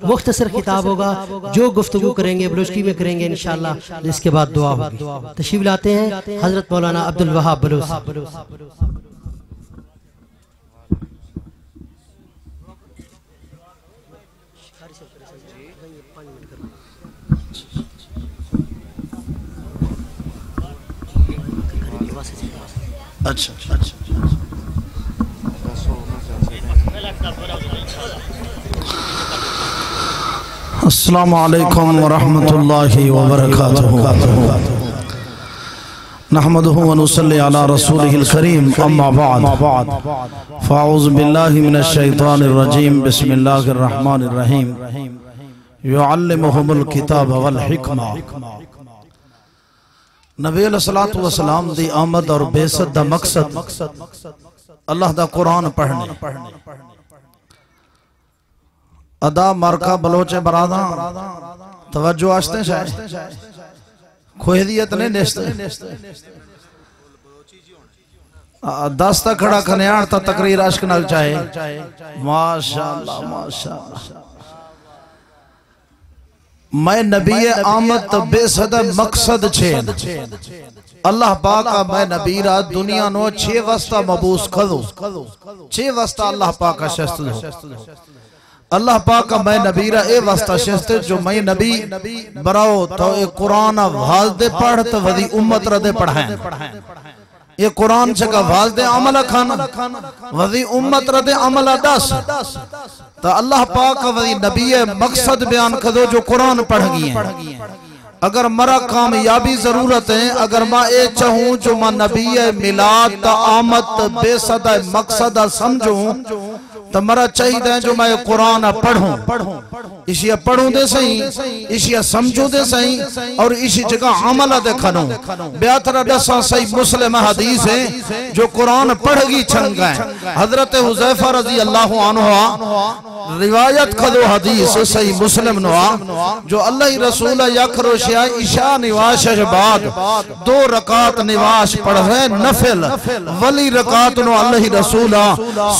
मुख्तसर किताब होगा, जो गुफ्तगू करेंगे बलोची में करेंगे इंशाअल्लाह। इसके बाद दुआ होगी। तशरीफ लाते हैं हजरत मौलाना अब्दुल वहाब बलूची। अच्छा अच्छा अस्सलामु अलैकुम वरहमतुल्लाहि वबरकातुहू। नहमदुहु व नुसल्ली अला रसूलिहिल करीम अम्मा बाद फ़अऊज़ु बिल्लाहि मिनश शैतानिर रजीम बिस्मिल्लाहिर रहमानिर रहीम। युअल्लिमुहुमुल किताब वल हिकमा। नबी अलैहिस्सलातु वस्सलाम दी आमद और बेसत दा मकसद अल्लाह दा कुरान पढ़ने। अदा मार्का बलोचे बरादा तवज्जो आस्ते शायद खोहदियत ने नेस्ते दस्ता खड़ा खनियार ता तकरीर अश्क नाल चाहे माशाअल्लाह माशाअल्लाह। मैं नबी आमद बेसद मकसद छे अल्लाह पाक मैं नबीरा दुनिया नो 6 वस्ता मबूस खदो 6 वस्ता अल्लाह पाक का शस्त अल्लाह पाक मैं नबीरा ए वस्ता शस्त जो मैं नबी बराओ तो ए कुरान वाल दे पढ़ तो वदी उम्मत रदे पढ़ाएं। ये कुरान छका वाल दे अमल खान वदी उम्मत रदे अमल दस तो अल्लाह पाक वदी नबी मकसद बयान कदो जो कुरान पढ़ गई। अगर मरा कामयाबी जरूरत है, अगर मैं ये चाहूं जो मैं नबी मिलाद आमद बेसद मकसद समझूं तो मरा चाहिए जो मैं कुरान पढ़ूं, इसी पढ़ूं दे सही, इसी समझूं दे सही और इसी जगह अमल दे खनूं। बेहतर दसा सही मुस्लिम हदीस है जो कुरान पढ़गी छंगा है। हजरत हुज़ैफा रज़ी अल्लाहु अन्हु रिवायत खदो हदीस सही मुस्लिम नवा जो अल्लाह रसूल यखरो शिया इशा निवास के बाद 2 रकात निवास पढ़ रहे नफिल वली रकात नो अल्लाह रसूल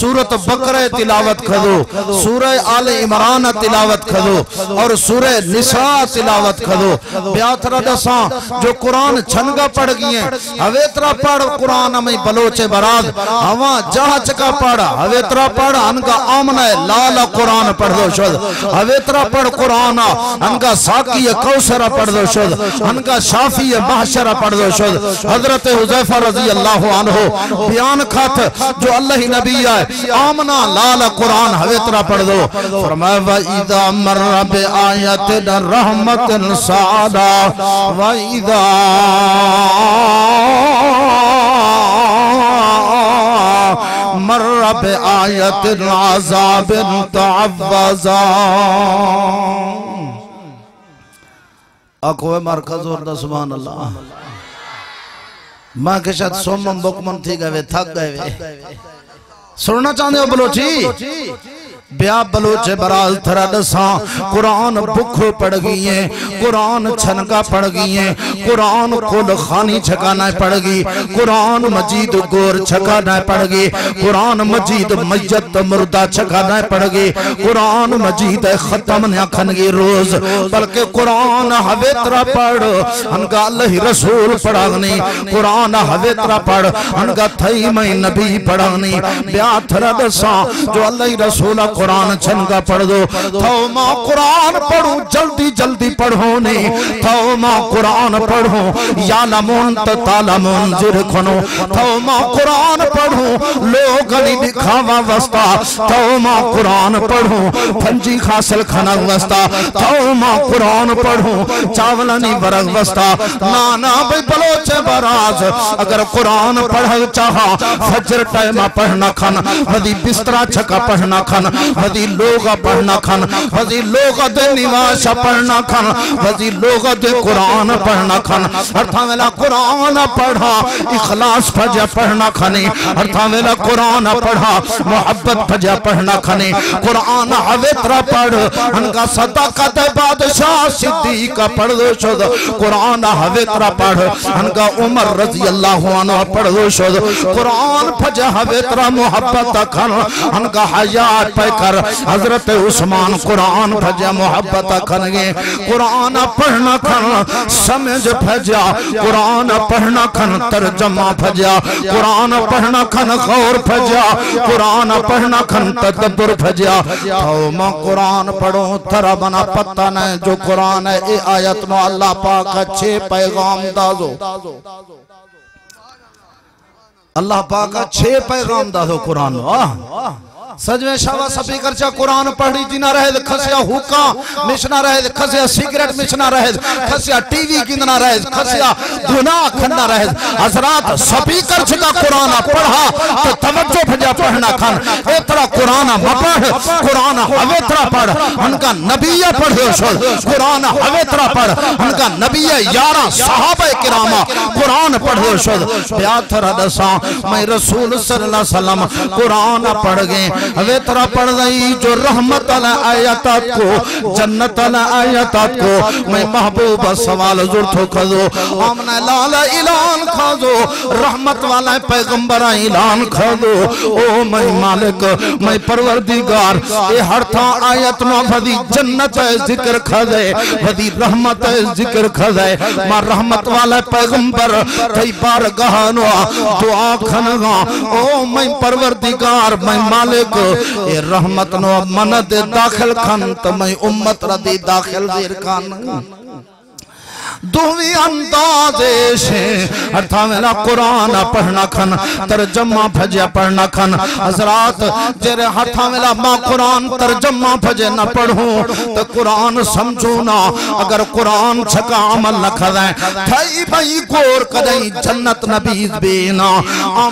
सूरत बकरा तिलावत खदो, सूरह आले इमरान तिलावत खदो और सूरह निसा तिलावत खदो। ब्याथरा दसा जो कुरान छनगा पढ़ गए हवेतरा पढ़ कुरान में बलोचे बराद हवा जहां चका पढ़ हवेतरा पढ़ अनका आमना लाल कुरान पढ़ दो शुद्ध हवेतरा पढ़ कुरान अनका साकी कौसरा पढ़ दो शुद्ध अनका शाफी महशरा पढ़ दो शुद्ध। हजरत हुज़ैफा रज़ी अल्लाहु अन्हु बयान खात जो अल्लाह नबी है आमना लाल कुरान हवेतरा पढ़ दो। फरमाया व इदा मर्रा बि आयतिन रहमतन सादा व इदा मर्रा बि आयतिन अज़ाबिन तअव्वज़ा। आखो मरकज और सुभान अल्लाह। मां के साथ सोमम बुकमन थी गए थक गए। सुनना चाहते हो बलोची ब्या बलोचे बराल थरा दसा कुरान बुख पड़ गई है, कुरान छनका पड़ गई है, कुरान कुल खानी छकाना पड़ गई, कुरान मजीद गोर छकाना पड़ गई, कुरान मजीद मज्जत मुर्दा छकाना पड़ गई, कुरान मजीद खत्म न खनगी रोज बल्कि कुरान हवेतरा पढ़ अनका अल्लाह रसूल पढ़ानी कुरान हवेतरा पढ़ अनका थई मैं नबी पढ़ानी। ब्या थरा दसा जो अल्लाह रसूल कुरान छनका पढ़ दो थो मां कुरान पढ़ो जल्दी जल्दी पढ़ो ने थो मां कुरान पढ़ो या लमोन तालमोन जिर खनो थो मां कुरान पढ़ो लोग नहीं दिखावा वस्ता थो मां कुरान पढ़ो फंजी हासिल खाना वस्ता थो मां कुरान पढ़ो चावल नहीं बरग वस्ता ना ना भाई बलोचे बराज अगर कुरान पढ़ चाहा फजर टाइम पढ़ना खान वदी बिस्तरा छका पढ़ना खान वदी लोग पढ़ना खान वदी लोग दे निवास पढ़ना खान वदी लोग दे कुरान पढ़ना खान अर्था वेला कुरान पढ़ा इखलास फजा पढ़ना खाने अर्था वेला कुरान पढ़ा मोहब्बत फजा पढ़ना खाने कुरान हवेतरा पढ़ अनका सदाकत बादशाह सिद्दीक पढ़ दो शुद्ध कुरान हवेतरा पढ़ अनका उमर रज़ी अल्लाहु अन्हु पढ़ दो शुद्ध कुरान फजा हवेतरा मोहब्बत खान अनका हयात पे कर हजरत उस्मान कुरान भजा मोहब्बत खनगे कुरान पढ़ना खन समझ भजा कुरान पढ़ना खन तर्जमा भजा कुरान पढ़ना खन गौर भजा कुरान पढ़ना खन तदब्बुर भजा आओ मां कुरान पढ़ो थरा बना पता न जो कुरान है ए आयत में अल्लाह पाक अच्छे पैगाम दाजो अल्लाह पाक अच्छे पैगाम दाजो कुरान सज में शाबा सभी करचा कुरान पढ़ी जिना रहे खसिया हुक्का मिशना रहे खसिया सिगरेट मिशना रहे खसिया टीवी गिनना रहे खसिया गुनाह खन्ना रहे हजरात सभी करचा कुरान पढ़ा तो तवज्जो भजा पढ़ना खान एतरा कुरान मपढ़ कुरान हवेतरा पढ़ उनका नबीया पढ़ो छोड़ कुरान हवेतरा पढ़ उनका नबीया 11 सहाबा किरामा कुरान पढ़ो छोड़ ब्याथरा दसा मैं रसूल सल्लल्लाहु अलैहि वसल्लम कुरान पढ़ गए हवे तरह पढ़ रही जो रहमत आयत को जन्नत आयत को मैं महबूब सवाल जुर्तो खजो आमना लाल ऐलान खाजो रहमत वाला पैगंबर ऐलान खाजो ओ मैं मालिक मैं परवरदिगार ए हर था आयत में भदी जन्नत जिक्र खजे भदी रहमत जिक्र खजे मां रहमत वाला पैगंबर तई बारगाह नो दुआ खनगा ओ मैं परवरदिगार मैं मालिक ये रहमत नो मन दे दाखिल खान तो मैं उम्मत रदी दाखिल देर खान दोवी अंदाजे से अर्था मेरा कुरान पढ़ना खन तर्जमा भजे पढ़ना खन हजरात जेरे हाथा मेरा मां कुरान तर्जमा भजे न पढ़ूं तो कुरान समझू ना अगर कुरान छका अमल न करे थई भाई गोर कदई जन्नत नबीज बेना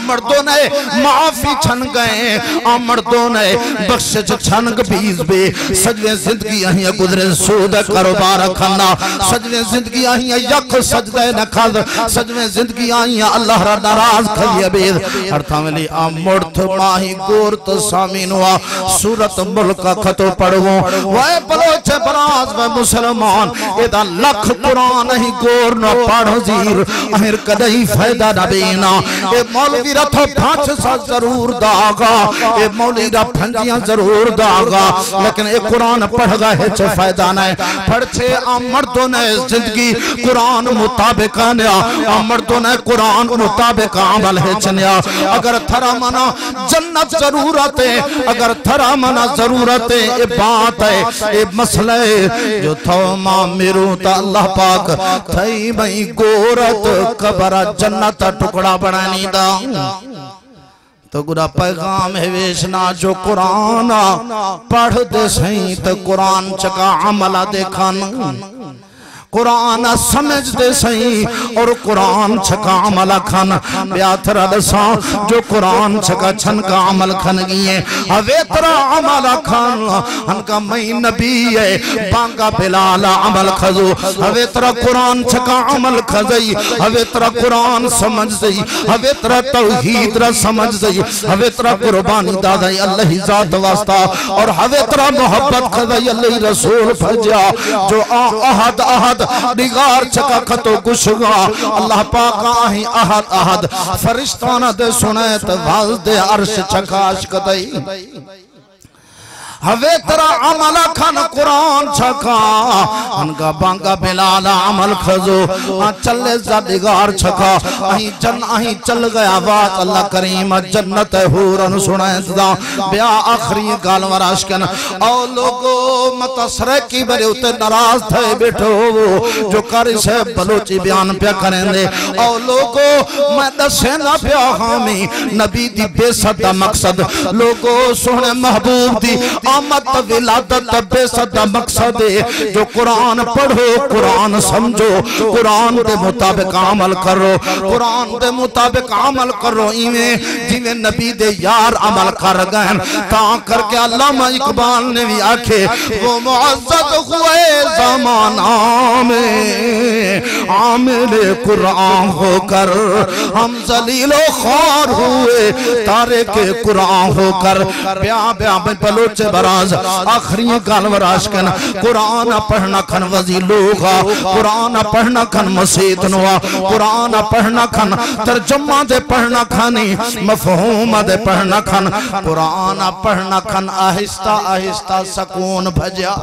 मर्दों ने माफी छन गए मर्दों ने बख्शिश छन बीज बे सजवे जिंदगी अही गुजरे सूद कारोबार खन्ना सजवे जिंदगी यख सजदे न खद सजवे जिंदगी आई अल्लाह रा नाराज खलिया बेद अर्थावली आ मुर्थ माही गोरत सामीनवा सूरत मुल्क खतो पढ़वो वे बलोच बराज वे मुसलमान एदा लख कुरान ही गोर न पढ़ो जीर अहिर कदई फायदा न बेना ए मौलवी रथ फांच सा जरूर दागा ए मौलवी रा फंजियां जरूर दागा लेकिन ए कुरान पढ़ गए छ फायदा न पढ़ छे आ मर्दों ने जिंदगी कुरान मुताबिक आन्या मर्दों ने कुरान मुताबिक अमल है चन्या अगर थरा मना जन्नत जरूरत है अगर थरा मना जरूरत है ये बात है ये मसला है जो थो मां मेरू ता अल्लाह पाक थई मई गोरत कबरा जन्नत टुकड़ा बनानी दा तो गुरा पैगाम है वेशना जो कुरान पढ़ दे सही तो कुरान चका अमला देखा कुरान समझ दे सही और कुरान छका अमल खन ब्याथरा दसा जो कुरान छका छन का अमल खन गए हवे तरा अमल खन हनका मई नबी है बांगा बिलाल अमल खजो हवे तरा कुरान छका अमल खजई हवे तरा कुरान समझ दई हवे तरा तौहीद रा समझ दई हवे तरा कुर्बानी दादाई अल्लाह ही जात वास्ता और हवे तरा मोहब्बत खजई अल्लाह रसूल फजा जो अहद अहद निगार चका खतो गुशगा अल्लाह पाक आही अहद अहद फरिश्ताना दे सुने त वाज दे अर्श चकाश कदई हवे तरा अमल खन कुरान छका अनका बांगा बिलाल अमल खजो चले जदिगार छका अही चल गया बात अल्लाह करीम जन्नत हूरन सुनाएदा ब्या आखिरी गाल वराशकन ओ लोगो मतसरे की बरे उते नाराज थे बैठो जो कर से बलोची बयान पे करेंदे ओ लोगो मैं दसे ना पिया हामी नबी दी बेसद मकसद लोगो सोहने महबूब दी आमद विलादत बेसद मकसद जो कुरान पढ़ो कुरान समझो कुरान के मुताबिक अमल करो कुरान के मुताबिक अमल करो इवें जिवें नबी दे यार अमल कर गए ता करके अल्लामा इकबाल ने भी आखे वो मुअज़्ज़ज़ हुए ज़माना में आमिल कुरान होकर हम जलीलो ख्वार हुए तारे के कुरान होकर ब्या ब्या में बलोच बराज आखिरी गालवराश कन कुरान पढ़ना खन वजी लोगा कुरान पढ़ना खन मसीत नुआ कुरान पढ़ना खन तर्जुमा दे पढ़ना खानी मफहूम दे पढ़ना खन कुरान पढ़ना खन आहिस्ता आहिस्ता सकून भजा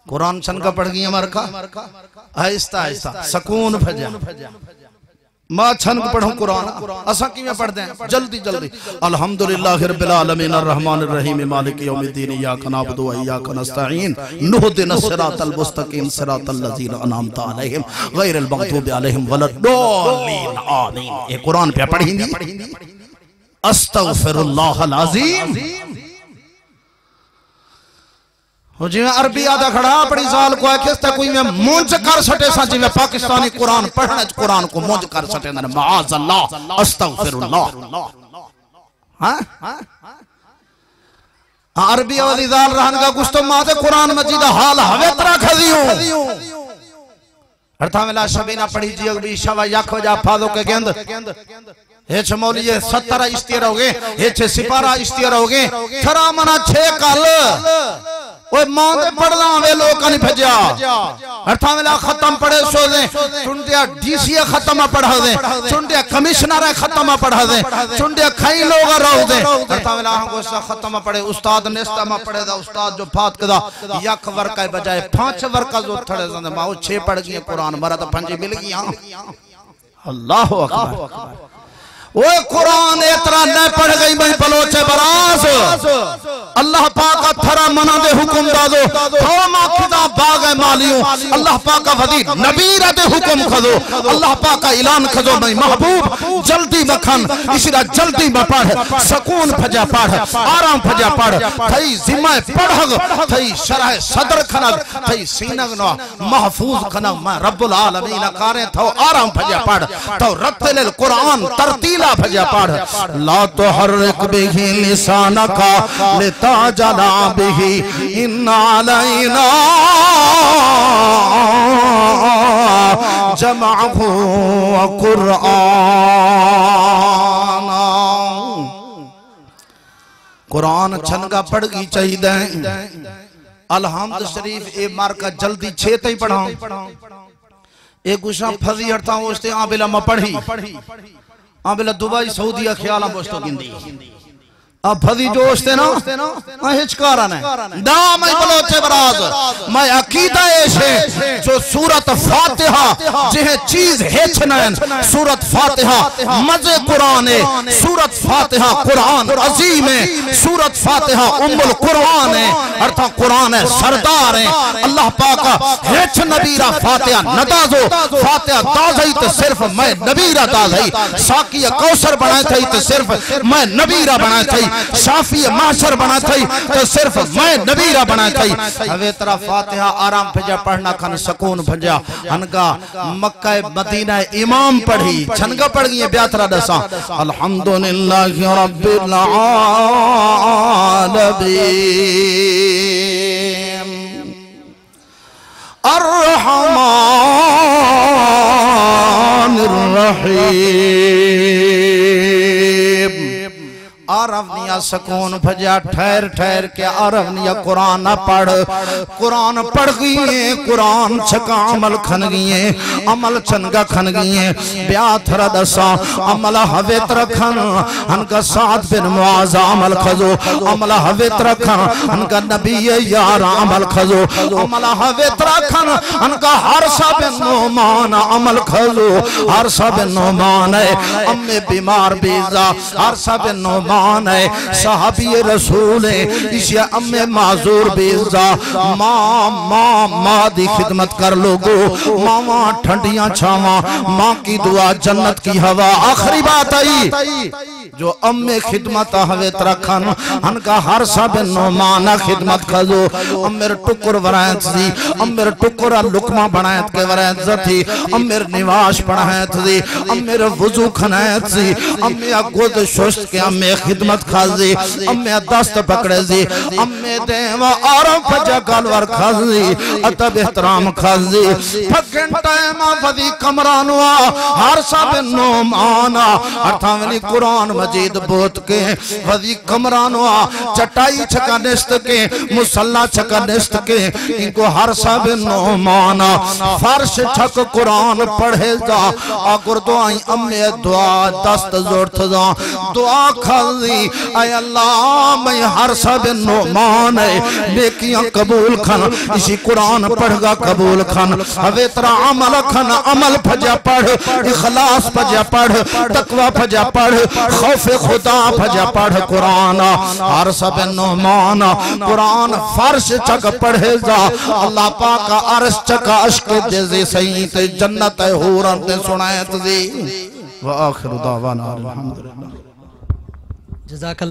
कुरान सन का पढ़ गई हमारे का आहिस्ता आहिस्ता सकून भजा मां छन पढ़ो कुरान असा किवें पढ़दे हैं जल्दी जल्दी अल्हम्दुलिल्लाहि रब्बिल आलमीन अर्रहमानिर रहीम मालिक यौमिद्दीन इय्याका नअबुदु व इय्याका नस्तईन इहदिनस सिरातल मुस्तकीम सिरातल लज़ीना अनअमता अलैहिम गैरिल मग़दूबि अलैहिम वलद्दालीन आमीन। ये कुरान पे पढ़ी अस्तगफिरुल्लाहल अज़ीम हो जिवें अरबी आदा खड़ा अपनी साल को आखिस्ता कोई में मुंज कर सटे सा जिवें पाकिस्तानी कुरान पढ़ने कुरान को मुंज कर सटे ना माअज़ अल्लाह अस्तगफिरुल्लाह। हां अरबी वाली जाल रहन का कुछ तो माते कुरान मजीद हाल हवे तरा खदियो अर्था वेला शबीना पढ़ी जी अगली शवा यख वजा फादो के गेंद हेच मौलिए 70 इश्तियार हो गए हेच सिपारा इश्तियार हो गए थरा मना 6 कल ओए मां दे पढ़ना वे लोग नहीं भजा अर्था वेला खत्म पढ़े सो दे चुंडिया डीसी खत्म पढ़ा दे चुंडिया कमिश्नर खत्म पढ़ा दे चुंडिया कई लोग रहो दे अर्था वेला को खत्म पढ़े उस्ताद नेस्ता में पढ़े दा उस्ताद जो फात कदा यक वर्क के बजाय 5 वर्क जो थड़े संदे मां 6 पढ़ गई कुरान मरा तो 5 मिल गई। अल्लाहु अकबर वो कुरान इतना न पढ़ गई मैं बलोचे बरास अल्लाह पाक का थरा मना दे हुक्म दादो होमा खिदा बाग मालियों अल्लाह पाक का वदी नबी दे हुक्म खदो अल्लाह पाक का ऐलान खदो मैं महबूब जल्दी मखन इसरा जल्दी में पढ़ सकून भजा पढ़ आराम भजा पढ़ थई जिम्मा पढ़ थई शरह सदर खनग थई सीनग न महफूज खनग मैं रब्बुल आलमीन करे थो आराम भजा पढ़ तो रत्तिल कुरान तरतीला भजा पढ़ ला तो हर्रिक बिही लिसानका लिताजला बिही इन्ना अलैना जमअहु व कुरआना। कुरान छनगा पढ़ गई चाहिए अलहम्द शरीफ ए मार का जल्दी 6 तई पढ़ा एक गुशा फजी हटता हूं उसते आबिला में पढ़ी आबिला दुबई सऊदी ख्याल बोस्तो गिंदी अब फजी जो उसते ना हिचकारा ने दाम बलोचे बराज मैं अकीदा ऐसे जो सूरत फातिहा जिहे चीज हेच नैन सूरत फातिहा मजे कुरान है सूरत फातिहा कुरान अजीम है सूरत फातिहा उम्मुल कुरान है अर्थात कुरान है सरदार है अल्लाह पाक हेच नबीरा फातिहा नदाजो फातिहा दाजई तो सिर्फ मैं नबीरा दाजई साकी कौसर बनाए थे तो सिर्फ मैं नबीरा बनाए थे शाफी माशर बना थई तो सिर्फ मैं नबीरा बना थई हवे तरह फातिहा आराम भजा पढ़ना खन सकून भजा हनका मक्का मदीना इमाम पढ़ी छनगा पढ़ गई ब्याथरा दसा अल्हम्दुलिल्लाहि रब्बिल आलमीन अर्रहमानिर रहीम आरवनिया सकून भजा ठहर ठहर के आरवनिया कुरान पढ़ गई कुरान छका अमल खन गई अमल छनगा खन गई ब्याथर दसा अमल हवे तरखन हनका साथ बिन मुआज अमल खजो अमल हवे तरखन हनका नबी यार अमल खजो अमल हवे तरखन हनका हरसा बिन नोमान अमल खजो हरसा बिन नोमान है अम्मे बीमार बीजा हरसा बिन नोमान है साहबी रसूल है इसे अम्मे माजूर बेजा माँ दी खिदमत कर लोगो मामा ठंडियां छावा माँ की दुआ जन्नत की हवा। आखिरी बात आई जो अम्मे खिदमत हवे तरखन हनका हर सब नोमाना खिदमत खजो अम्मेर टुकुर वरायत सी अम्मेर टुकुर लुकमा बनायत के वरायत जथी अम्मेर निवास बनायत सी अम्मेर वुजू खनायत सी अम्मे गुद शुस्त के अम्मे खिदमत खाजी खाजी अम्मे दस्त पकड़े जी अम्मे देवा आराम फजा गलवर खाजी अदब एहतराम खाजी फगन टाइम वदी कमरानवा हर सब नोमाना अर्थावली कुरान मजीद बोत के वदी कमरानवा चटाई छका निस्त के मुसल्ला छका निस्त के इनको हर सब नोमाना फर्श छक कुरान पढ़े जा आकुर दुआई अम्मे दुआ दस्त जोड़त जा दुआ खाली ऐ अल्लाह मैं हर सब नोमान है नेकियां कबूल खन इसी कुरान पढ़गा कबूल खन हवे तेरा अमल खन अमल फजा पढ़ इखलास फजा पढ़ तकवा फजा पढ़ खौफ खुदा फजा पढ़ कुरान हर सब नोमान कुरान फर्श चक पढ़े जा अल्लाह पाक अर्श चक अश्क दे सही ते जन्नत है हूरन ते सुनाए तुझे व आखिर दावाना अल्हम्दुलिल्लाह। जज़ाकल्लाह।